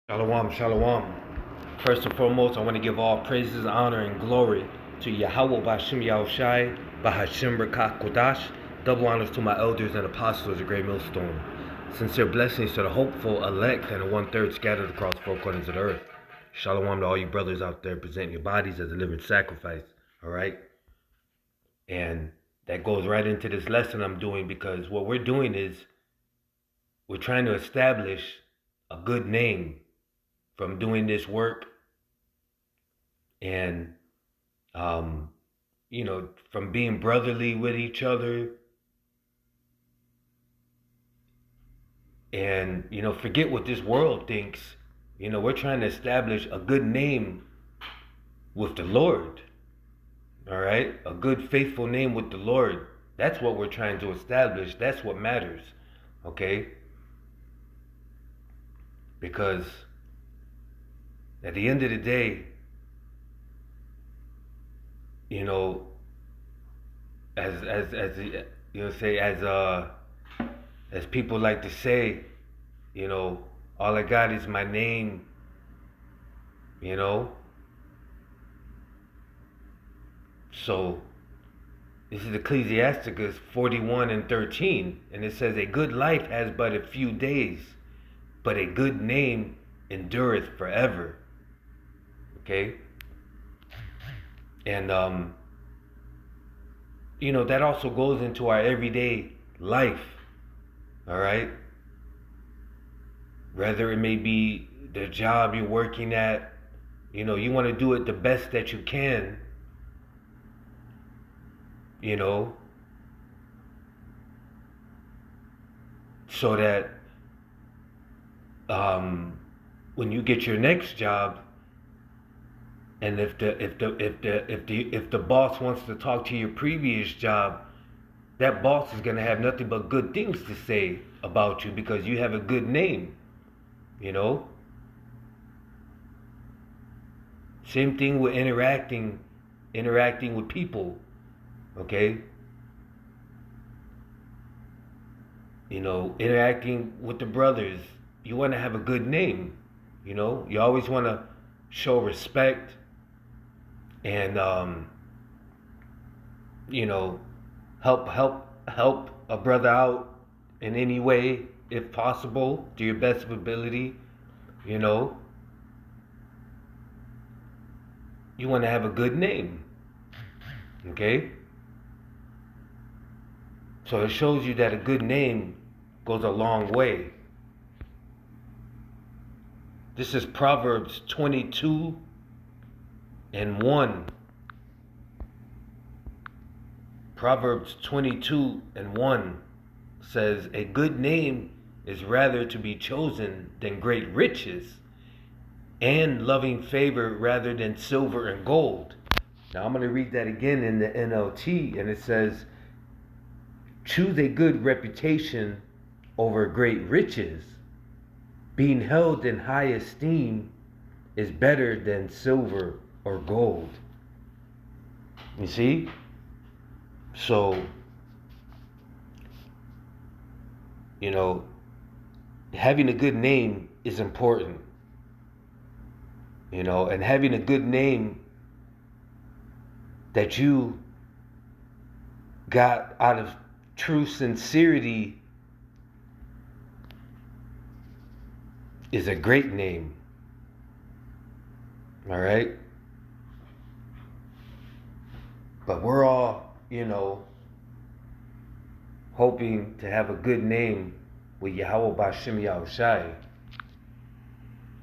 Shalom, shalom. First and foremost, I want to give all praises, honor, and glory to Yahweh Bashim Yahushai, Bahashim Rakah Kodash. Double honors to my elders and apostles of the Great Millstone. Sincere blessings to the hopeful, elect, and the one-third scattered across four corners of the earth. Shalom to all you brothers out there presenting your bodies as a living sacrifice. All right? And that goes right into this lesson I'm doing, because what we're doing is we're trying to establish a good name from doing this work, and from being brotherly with each other, and forget what this world thinks. We're trying to establish a good name with the Lord. All right, a good faithful name with the Lord. That's what we're trying to establish. That's what matters. Okay, because at the end of the day, as people like to say, all I got is my name. So this is Ecclesiasticus 41:13, and it says, "A good life has but a few days, but a good name endureth forever." Okay, and that also goes into our everyday life. All right, whether it may be the job you're working at, you want to do it the best that you can, so that when you get your next job, and if the boss wants to talk to your previous job, that boss is gonna have nothing but good things to say about you because you have a good name. Same thing with interacting with people. Okay. Interacting with the brothers, you want to have a good name. You always want to show respect, and help a brother out in any way, if possible, to your best of ability. You want to have a good name. Okay? So it shows you that a good name goes a long way. This is Proverbs 22:1. Proverbs 22:1 says, "A good name is rather to be chosen than great riches, and loving favor rather than silver and gold." Now I'm going to read that again in the NLT, and it says, "Choose a good reputation over great riches. Being held in high esteem is better than silver or gold." You see? So, having a good name is important. And having a good name that you got out of true sincerity is a great name. All right? But we're all, hoping to have a good name with Yahweh Bashim Yahushai.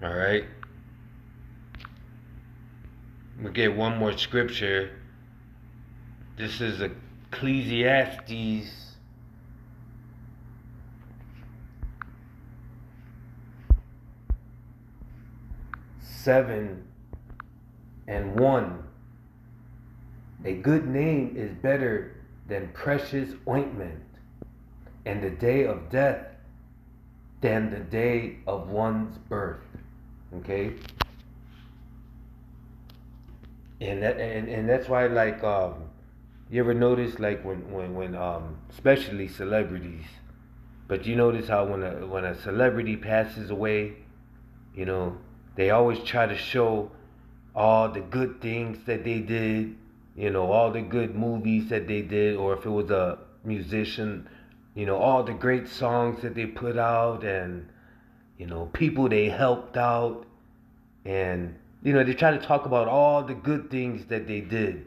All right? We get one more scripture. This is Ecclesiastes 7:1. "A good name is better than precious ointment, and the day of death than the day of one's birth." Okay? And that's why, like, you ever notice, like, when especially celebrities, but you notice how when a celebrity passes away, You know, they always try to show all the good things that they did, you know, all the good movies that they did, or if it was a musician, you know, all the great songs that they put out, and, you know, people they helped out, and, you know, they try to talk about all the good things that they did,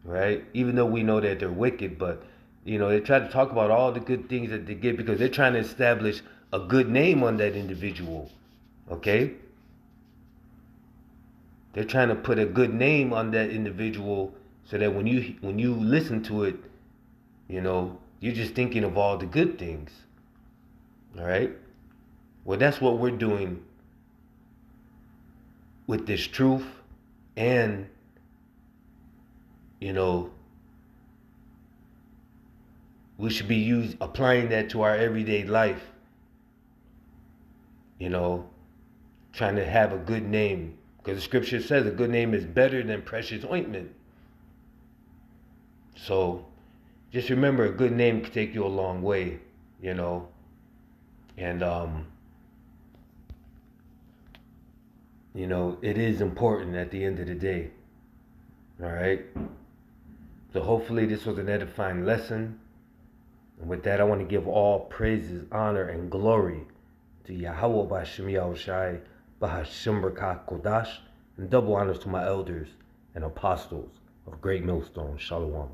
right? Even though we know that they're wicked, but, you know, they try to talk about all the good things that they did because they're trying to establish a good name on that individual, okay? They're trying to put a good name on that individual so that when you listen to it, you know, you're just thinking of all the good things. All right? Well, that's what we're doing with this truth, and you know, we should be applying that to our everyday life. You know, trying to have a good name, because the scripture says a good name is better than precious ointment. So just remember, a good name can take you a long way, you know. And you know, it is important at the end of the day. All right. So hopefully this was an edifying lesson. And with that, I want to give all praises, honor, and glory to Yahweh B'Hashem Yahushai B'Hashem B'Rakah Kodash, and double honors to my elders and apostles of Great Millstone. Shalom.